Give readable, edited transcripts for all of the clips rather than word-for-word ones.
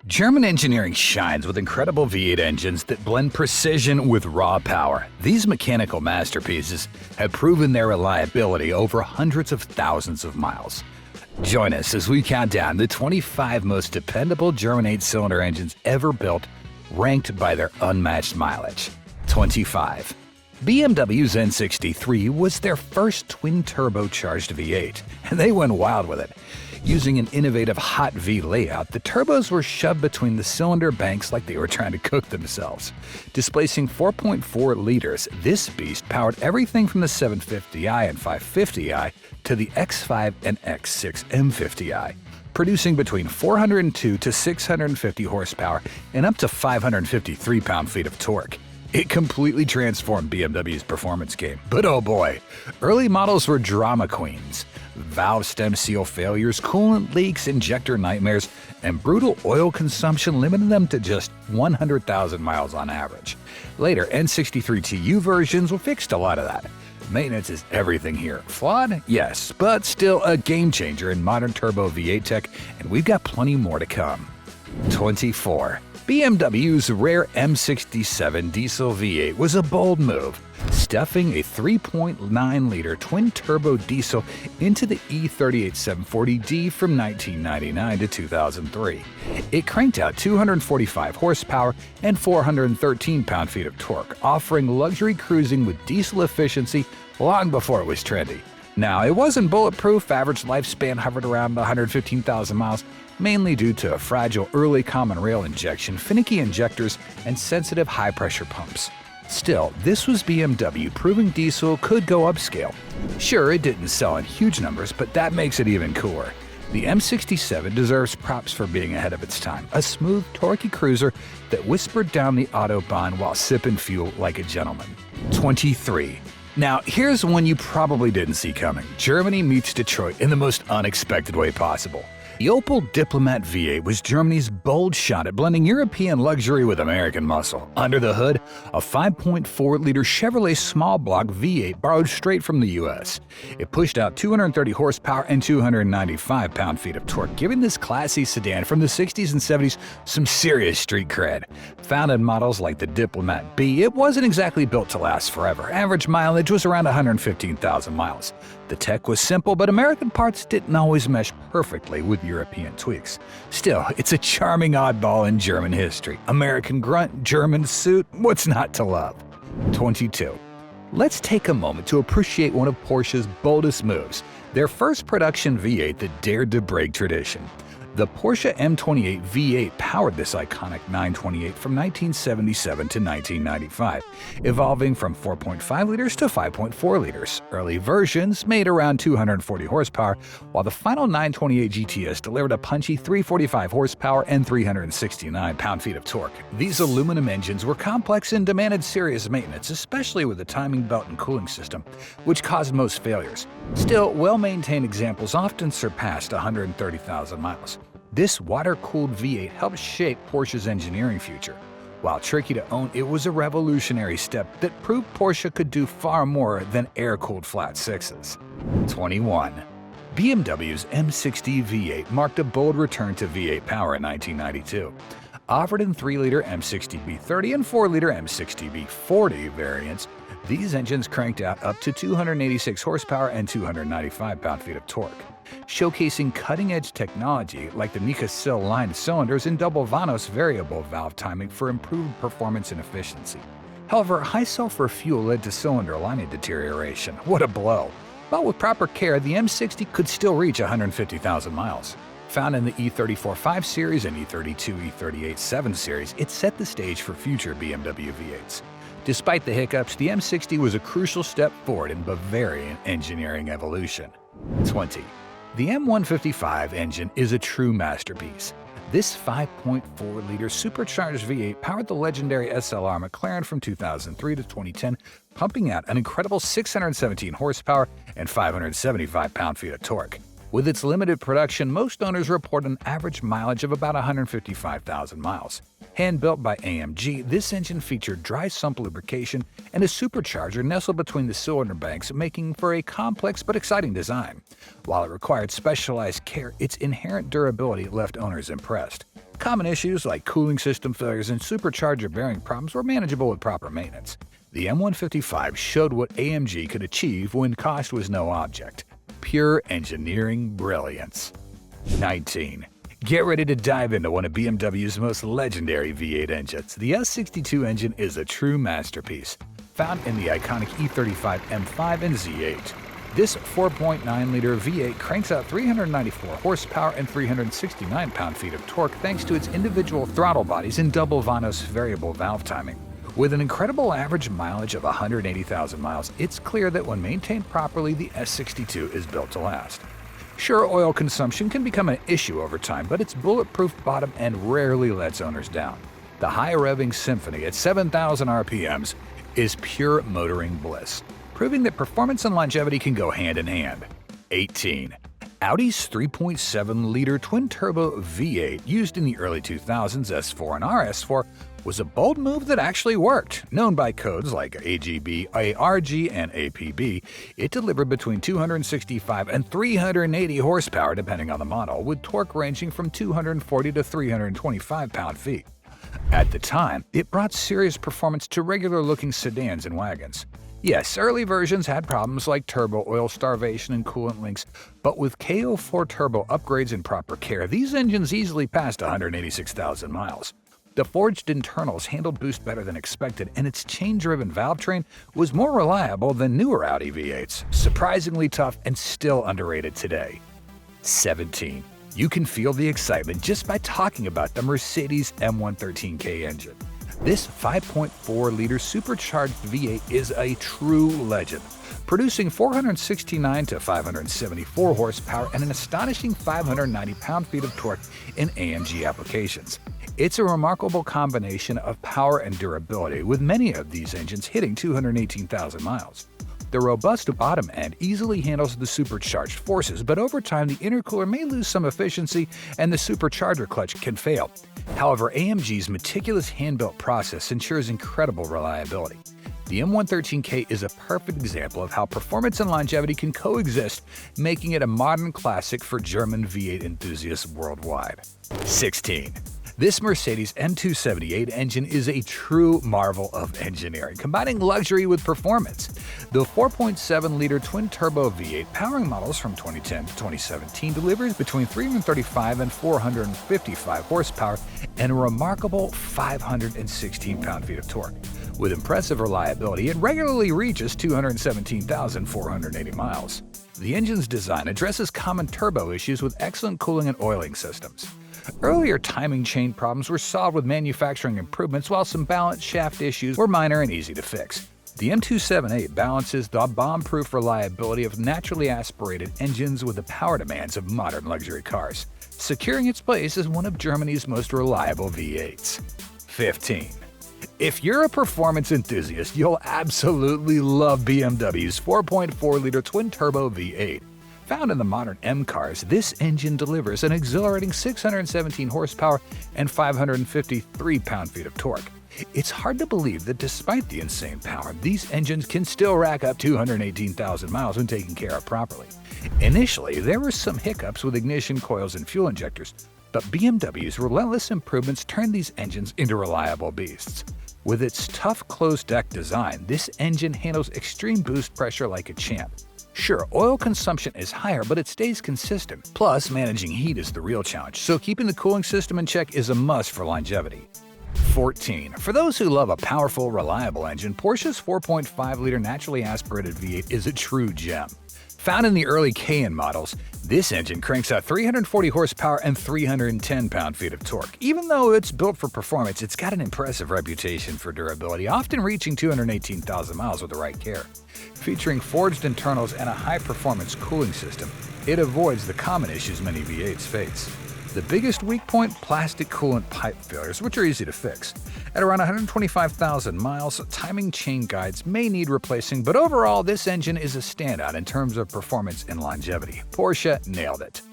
German engineering shines with incredible V8 engines that blend precision with raw power. These mechanical masterpieces have proven their reliability over hundreds of thousands of miles. Join us as we count down the 25 most dependable German 8-cylinder engines ever built, ranked by their unmatched mileage. 25. BMW's N63 was their first twin-turbocharged V8, and they went wild with it. Using an innovative hot V layout, the turbos were shoved between the cylinder banks like they were trying to cook themselves. Displacing 4.4 liters, this beast powered everything from the 750i and 550i to the X5 and X6 M50i, producing between 402 to 650 horsepower and up to 553 pound-feet of torque. It completely transformed BMW's performance game. But oh boy, early models were drama queens. Valve stem seal failures, coolant leaks, injector nightmares, and brutal oil consumption limited them to just 100,000 miles on average. Later, N63TU versions fixed a lot of that. Maintenance is everything here. Flawed? Yes, but still a game changer in modern turbo V8 tech, and we've got plenty more to come. 24. BMW's rare M67 diesel V8 was a bold move, stuffing a 3.9-liter twin-turbo diesel into the E38 740D from 1999 to 2003. It cranked out 245 horsepower and 413 pound-feet of torque, offering luxury cruising with diesel efficiency long before it was trendy. Now, it wasn't bulletproof. Average lifespan hovered around 115,000 miles, mainly due to a fragile early common rail injection, finicky injectors, and sensitive high-pressure pumps. Still, this was BMW proving diesel could go upscale. Sure, it didn't sell in huge numbers, but that makes it even cooler. The M67 deserves props for being ahead of its time, a smooth, torquey cruiser that whispered down the Autobahn while sipping fuel like a gentleman. 23. Now, here's one you probably didn't see coming. Germany meets Detroit in the most unexpected way possible. The Opel Diplomat V8 was Germany's bold shot at blending European luxury with American muscle. Under the hood, a 5.4-liter Chevrolet small block V8 borrowed straight from the US. It pushed out 230 horsepower and 295 pound-feet of torque, giving this classy sedan from the 60s and 70s some serious street cred. Found in models like the Diplomat B, it wasn't exactly built to last forever. Average mileage was around 115,000 miles. The tech was simple, but American parts didn't always mesh perfectly with European tweaks. Still, it's a charming oddball in German history. American grunt, German suit, what's not to love? 22. Let's take a moment to appreciate one of Porsche's boldest moves, their first production V8 that dared to break tradition. The Porsche M28 V8 powered this iconic 928 from 1977 to 1995, evolving from 4.5 liters to 5.4 liters. Early versions made around 240 horsepower, while the final 928 GTS delivered a punchy 345 horsepower and 369 pound-feet of torque. These aluminum engines were complex and demanded serious maintenance, especially with the timing belt and cooling system, which caused most failures. Still, well-maintained examples often surpassed 130,000 miles. This water-cooled V8 helped shape Porsche's engineering future. While tricky to own, it was a revolutionary step that proved Porsche could do far more than air-cooled flat sixes. 21. BMW's M60 V8 marked a bold return to V8 power in 1992. Offered in 3-liter M60B30 and 4-liter M60B40 variants, these engines cranked out up to 286 horsepower and 295 pound-feet of torque, showcasing cutting-edge technology like the Nickel-lined cylinders and double Vanos variable valve timing for improved performance and efficiency. However, high-sulfur fuel led to cylinder lining deterioration. What a blow! But with proper care, the M60 could still reach 150,000 miles. Found in the E34 5 Series and E32, E38 7 Series, it set the stage for future BMW V8s. Despite the hiccups, the M60 was a crucial step forward in Bavarian engineering evolution. 20. The M155 engine is a true masterpiece. This 5.4-liter supercharged V8 powered the legendary SLR McLaren from 2003 to 2010, pumping out an incredible 617 horsepower and 575 pound-feet of torque. With its limited production, most owners report an average mileage of about 155,000 miles. Hand-built by AMG, this engine featured dry sump lubrication and a supercharger nestled between the cylinder banks, making for a complex but exciting design. While it required specialized care, its inherent durability left owners impressed. Common issues like cooling system failures and supercharger bearing problems were manageable with proper maintenance. The M155 showed what AMG could achieve when cost was no object. Pure engineering brilliance. 19. Get ready to dive into one of BMW's most legendary V8 engines. The S62 engine is a true masterpiece, found in the iconic E35 M5 and Z8. This 4.9-liter V8 cranks out 394 horsepower and 369 pound-feet of torque thanks to its individual throttle bodies and double Vanos variable valve timing. With an incredible average mileage of 180,000 miles, it's clear that when maintained properly, the S62 is built to last. Sure, oil consumption can become an issue over time, but its bulletproof bottom end rarely lets owners down. The high-revving symphony at 7,000 RPMs is pure motoring bliss, proving that performance and longevity can go hand in hand. 18. Audi's 3.7-liter twin-turbo V8 used in the early 2000s S4 and RS4 was a bold move that actually worked. Known by codes like AGB, ARG, and APB, it delivered between 265 and 380 horsepower depending on the model, with torque ranging from 240 to 325 pound-feet. At the time, it brought serious performance to regular-looking sedans and wagons. Yes, early versions had problems like turbo oil starvation and coolant leaks, but with KO4 turbo upgrades and proper care, these engines easily passed 186,000 miles. The forged internals handled boost better than expected, and its chain-driven valve train was more reliable than newer Audi V8s, surprisingly tough and still underrated today. 17. You can feel the excitement just by talking about the Mercedes M113K engine. This 5.4-liter supercharged V8 is a true legend, producing 469 to 574 horsepower and an astonishing 590 pound-feet of torque in AMG applications. It's a remarkable combination of power and durability, with many of these engines hitting 218,000 miles. The robust bottom end easily handles the supercharged forces, but over time the intercooler may lose some efficiency and the supercharger clutch can fail. However, AMG's meticulous hand-built process ensures incredible reliability. The M113K is a perfect example of how performance and longevity can coexist, making it a modern classic for German V8 enthusiasts worldwide. 16. This Mercedes M278 engine is a true marvel of engineering, combining luxury with performance. The 4.7-liter twin-turbo V8 powering models from 2010 to 2017 delivers between 335 and 455 horsepower and a remarkable 516 pound-feet of torque. With impressive reliability, it regularly reaches 217,480 miles. The engine's design addresses common turbo issues with excellent cooling and oiling systems. Earlier timing chain problems were solved with manufacturing improvements, while some balance shaft issues were minor and easy to fix. The M278 balances the bomb-proof reliability of naturally aspirated engines with the power demands of modern luxury cars, securing its place as one of Germany's most reliable V8s. 15. If you're a performance enthusiast, you'll absolutely love BMW's 4.4-liter twin-turbo V8. Found in the modern M cars, this engine delivers an exhilarating 617 horsepower and 553 pound-feet of torque. It's hard to believe that despite the insane power, these engines can still rack up 218,000 miles when taken care of properly. Initially, there were some hiccups with ignition coils and fuel injectors, but BMW's relentless improvements turned these engines into reliable beasts. With its tough closed-deck design, this engine handles extreme boost pressure like a champ. Sure, oil consumption is higher, but it stays consistent. Plus, managing heat is the real challenge, so keeping the cooling system in check is a must for longevity. 14. For those who love a powerful, reliable engine, Porsche's 4.5-liter naturally aspirated V8 is a true gem. Found in the early Cayenne models, this engine cranks out 340 horsepower and 310 pound-feet of torque. Even though it's built for performance, it's got an impressive reputation for durability, often reaching 218,000 miles with the right care. Featuring forged internals and a high-performance cooling system, it avoids the common issues many V8s face. The biggest weak point? Plastic coolant pipe failures, which are easy to fix. At around 125,000 miles, timing chain guides may need replacing, but overall, this engine is a standout in terms of performance and longevity. Porsche nailed it.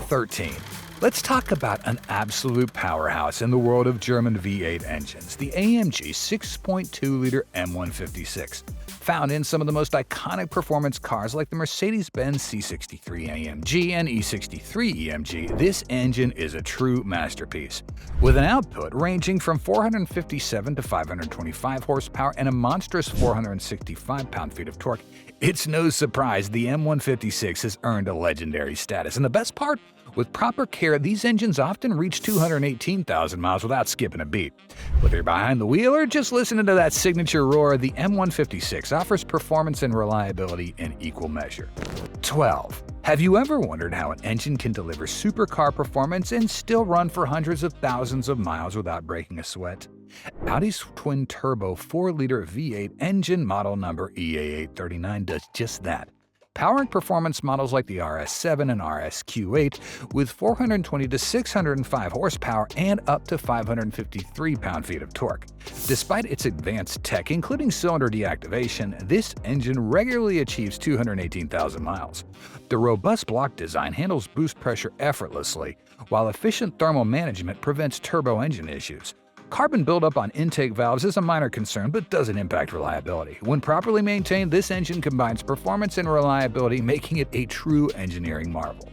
13. Let's talk about an absolute powerhouse in the world of German V8 engines, the AMG 6.2-liter M156. Found in some of the most iconic performance cars like the Mercedes-Benz C63 AMG and E63 EMG, this engine is a true masterpiece. With an output ranging from 457 to 525 horsepower and a monstrous 465 pound-feet of torque, it's no surprise the M156 has earned a legendary status. And the best part? With proper care, these engines often reach 218,000 miles without skipping a beat. Whether you're behind the wheel or just listening to that signature roar, the M156 offers performance and reliability in equal measure. 12. Have you ever wondered how an engine can deliver supercar performance and still run for hundreds of thousands of miles without breaking a sweat? Audi's twin-turbo 4-liter V8 engine, model number EA839, does just that, powering performance models like the RS7 and RSQ8 with 420 to 605 horsepower and up to 553 pound-feet of torque. Despite its advanced tech, including cylinder deactivation, this engine regularly achieves 218,000 miles. The robust block design handles boost pressure effortlessly, while efficient thermal management prevents turbo engine issues. Carbon buildup on intake valves is a minor concern but doesn't impact reliability. When properly maintained, this engine combines performance and reliability, making it a true engineering marvel.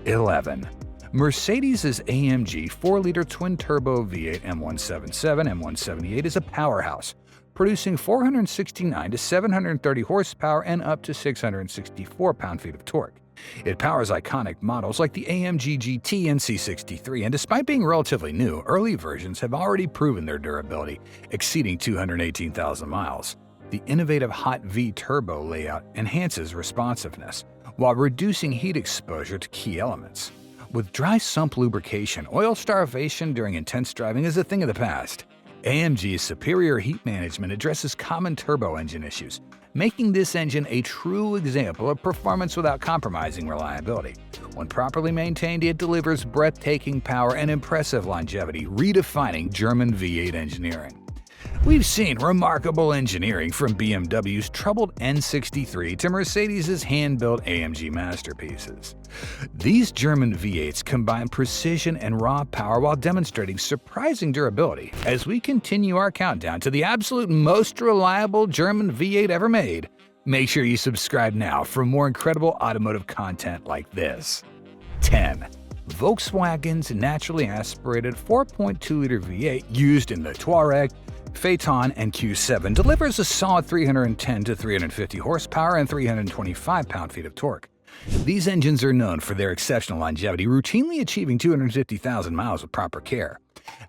11. Mercedes' AMG 4-liter twin-turbo V8 M177 M178 is a powerhouse, producing 469 to 730 horsepower and up to 664 pound-feet of torque. It powers iconic models like the AMG GT and C63, and despite being relatively new, early versions have already proven their durability, exceeding 218,000 miles. The innovative Hot V turbo layout enhances responsiveness, while reducing heat exposure to key elements. With dry sump lubrication, oil starvation during intense driving is a thing of the past. AMG's superior heat management addresses common turbo engine issues, making this engine a true example of performance without compromising reliability. When properly maintained, it delivers breathtaking power and impressive longevity, redefining German V8 engineering. We've seen remarkable engineering from BMW's troubled N63 to Mercedes' hand-built AMG masterpieces. These German V8s combine precision and raw power while demonstrating surprising durability. As we continue our countdown to the absolute most reliable German V8 ever made, make sure you subscribe now for more incredible automotive content like this. 10. Volkswagen's naturally aspirated 4.2-liter V8 used in the Touareg, Phaeton, and Q7 delivers a solid 310 to 350 horsepower and 325 pound-feet of torque. These engines are known for their exceptional longevity, routinely achieving 250,000 miles with proper care.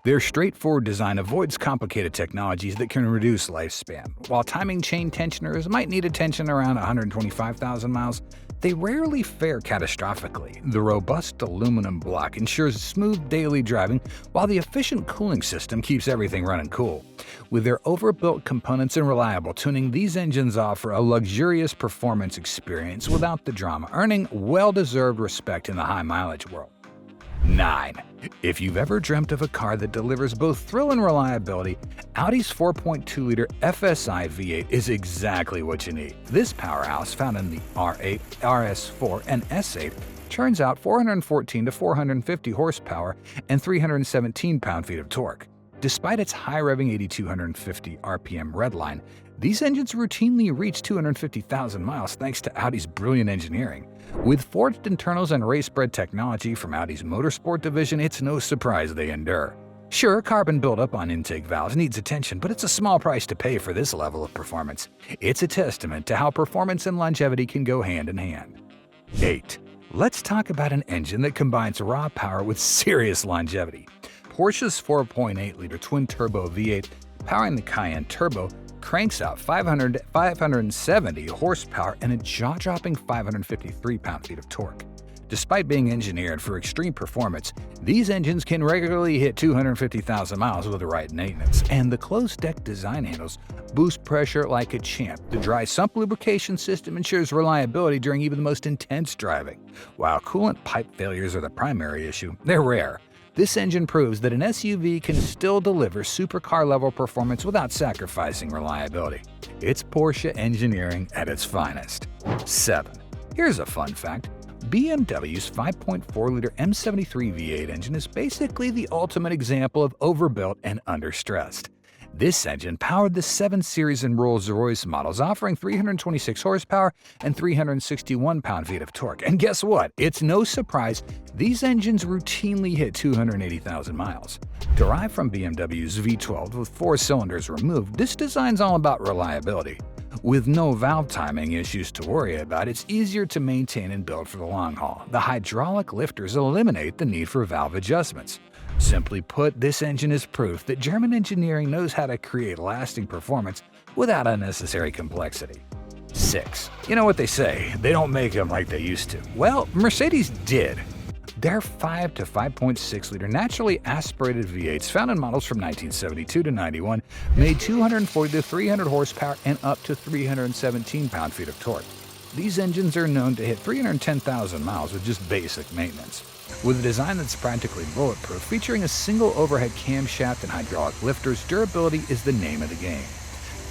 Their straightforward design avoids complicated technologies that can reduce lifespan. While timing chain tensioners might need attention around 125,000 miles, they rarely fare catastrophically. The robust aluminum block ensures smooth daily driving, while the efficient cooling system keeps everything running cool. With their overbuilt components and reliable tuning, these engines offer a luxurious performance experience without the drama, earning well-deserved respect in the high-mileage world. 9. If you've ever dreamt of a car that delivers both thrill and reliability, Audi's 4.2-liter FSI V8 is exactly what you need. This powerhouse, found in the R8, RS4, and S8, churns out 414 to 450 horsepower and 317 pound-feet of torque. Despite its high-revving 8,250 RPM redline, these engines routinely reach 250,000 miles thanks to Audi's brilliant engineering. With forged internals and race-bred technology from Audi's motorsport division, it's no surprise they endure. Sure, carbon buildup on intake valves needs attention, but it's a small price to pay for this level of performance. It's a testament to how performance and longevity can go hand in hand. 8. Let's talk about an engine that combines raw power with serious longevity. Porsche's 4.8-liter twin-turbo V8, powering the Cayenne Turbo, cranks out 570 horsepower and a jaw-dropping 553 pound-feet of torque. Despite being engineered for extreme performance, these engines can regularly hit 250,000 miles with the right maintenance, and the closed-deck design handles boost pressure like a champ. The dry sump lubrication system ensures reliability during even the most intense driving. While coolant pipe failures are the primary issue, they're rare. This engine proves that an SUV can still deliver supercar-level performance without sacrificing reliability. It's Porsche engineering at its finest. 7. Here's a fun fact. BMW's 5.4-liter M73 V8 engine is basically the ultimate example of overbuilt and understressed. This engine powered the 7 Series and Rolls-Royce models, offering 326 horsepower and 361 pound-feet of torque. And guess what? It's no surprise these engines routinely hit 280,000 miles. Derived from BMW's V12 with 4 cylinders removed, this design's all about reliability. With no valve timing issues to worry about, it's easier to maintain and build for the long haul. The hydraulic lifters eliminate the need for valve adjustments. Simply put, this engine is proof that German engineering knows how to create lasting performance without unnecessary complexity. 6. You know what they say, they don't make them like they used to. Well, Mercedes did. Their 5 to 5.6-liter naturally aspirated V8s, found in models from 1972 to 91, made 240 to 300 horsepower and up to 317 pound-feet of torque. These engines are known to hit 310,000 miles with just basic maintenance. With a design that's practically bulletproof, featuring a single overhead camshaft and hydraulic lifters, durability is the name of the game.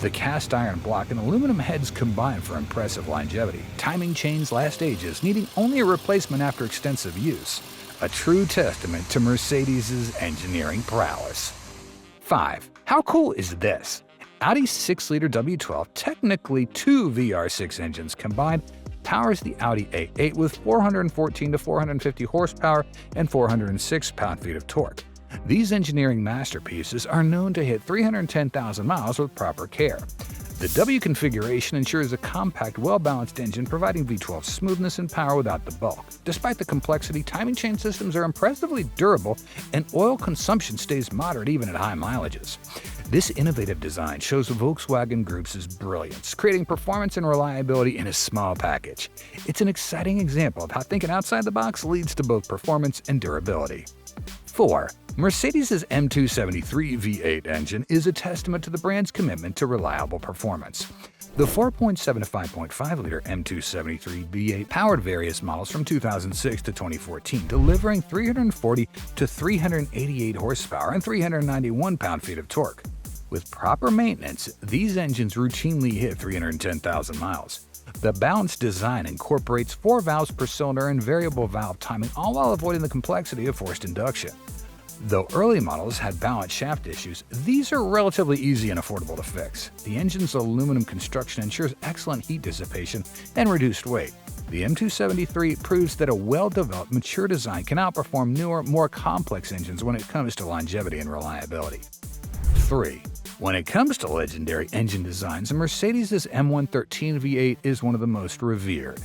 The cast iron block and aluminum heads combine for impressive longevity. Timing chains last ages, needing only a replacement after extensive use. A true testament to Mercedes' engineering prowess. 5. How cool is this? Audi's 6-liter W12, technically 2 VR6 engines combined, powers the Audi A8 with 414 to 450 horsepower and 406 pound-feet of torque. These engineering masterpieces are known to hit 310,000 miles with proper care. The W configuration ensures a compact, well-balanced engine providing V12 smoothness and power without the bulk. Despite the complexity, timing chain systems are impressively durable and oil consumption stays moderate even at high mileages. This innovative design shows Volkswagen Group's brilliance, creating performance and reliability in a small package. It's an exciting example of how thinking outside the box leads to both performance and durability. 4. Mercedes' M273 V8 engine is a testament to the brand's commitment to reliable performance. The 4.7 to 5.5-liter M273 V8 powered various models from 2006 to 2014, delivering 340 to 388 horsepower and 391 pound-feet of torque. With proper maintenance, these engines routinely hit 310,000 miles. The balanced design incorporates 4 valves per cylinder and variable valve timing, all while avoiding the complexity of forced induction. Though early models had balance shaft issues, these are relatively easy and affordable to fix. The engine's aluminum construction ensures excellent heat dissipation and reduced weight. The M273 proves that a well-developed, mature design can outperform newer, more complex engines when it comes to longevity and reliability. 3. When it comes to legendary engine designs, Mercedes' M113 V8 is one of the most revered.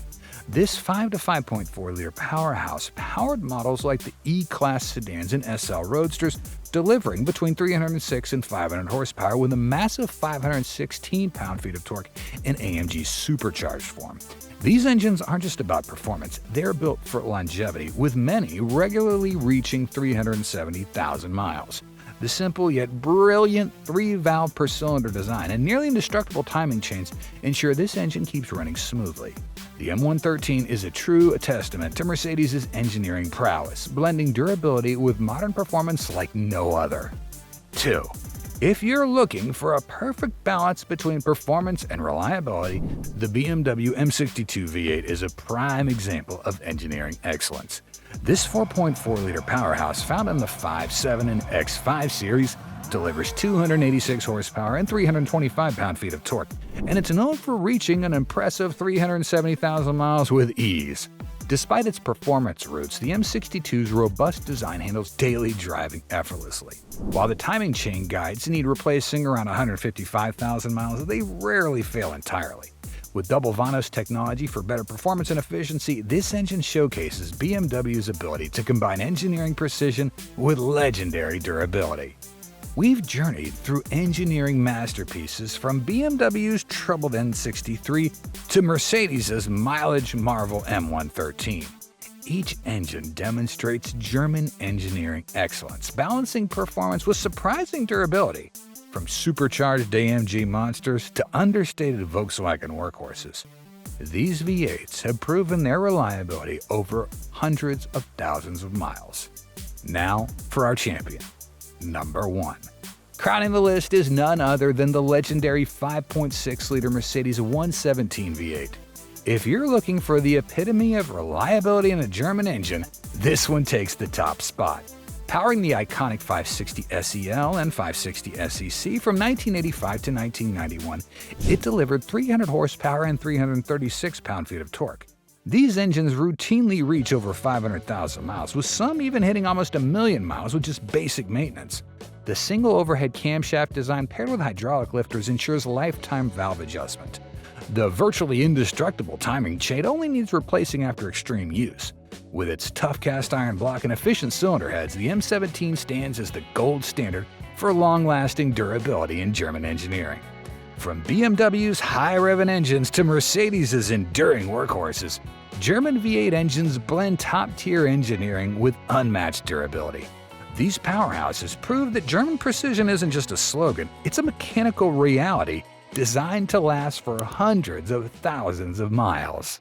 This 5 to 5.4-liter powerhouse powered models like the E-Class sedans and SL Roadsters, delivering between 306 and 500 horsepower with a massive 516 pound-feet of torque in AMG supercharged form. These engines aren't just about performance, they're built for longevity, with many regularly reaching 370,000 miles. The simple yet brilliant 3-valve per cylinder design and nearly indestructible timing chains ensure this engine keeps running smoothly. The M113 is a true testament to Mercedes' engineering prowess, blending durability with modern performance like no other. 2. If you're looking for a perfect balance between performance and reliability, the BMW M62 V8 is a prime example of engineering excellence. This 4.4-liter powerhouse, found in the 5, 7, and X5 series, delivers 286 horsepower and 325 pound-feet of torque, and it's known for reaching an impressive 370,000 miles with ease. Despite its performance roots, the M62's robust design handles daily driving effortlessly. While the timing chain guides need replacing around 155,000 miles, they rarely fail entirely. With double Vanos technology for better performance and efficiency, this engine showcases BMW's ability to combine engineering precision with legendary durability. We've journeyed through engineering masterpieces from BMW's troubled N63 to Mercedes' mileage marvel M113. Each engine demonstrates German engineering excellence, balancing performance with surprising durability. From supercharged AMG monsters to understated Volkswagen workhorses, these V8s have proven their reliability over hundreds of thousands of miles. Now for our champion. Number 1. Crowning the list is none other than the legendary 5.6-liter Mercedes 117 V8. If you're looking for the epitome of reliability in a German engine, this one takes the top spot. Powering the iconic 560 SEL and 560 SEC from 1985 to 1991, it delivered 300 horsepower and 336 pound-feet of torque. These engines routinely reach over 500,000 miles, with some even hitting almost 1,000,000 miles with just basic maintenance. The single overhead camshaft design paired with hydraulic lifters ensures lifetime valve adjustment. The virtually indestructible timing chain only needs replacing after extreme use. With its tough cast iron block and efficient cylinder heads, the M17 stands as the gold standard for long-lasting durability in German engineering. From BMW's high-revving engines to Mercedes' enduring workhorses, German V8 engines blend top-tier engineering with unmatched durability. These powerhouses prove that German precision isn't just a slogan, it's a mechanical reality designed to last for hundreds of thousands of miles.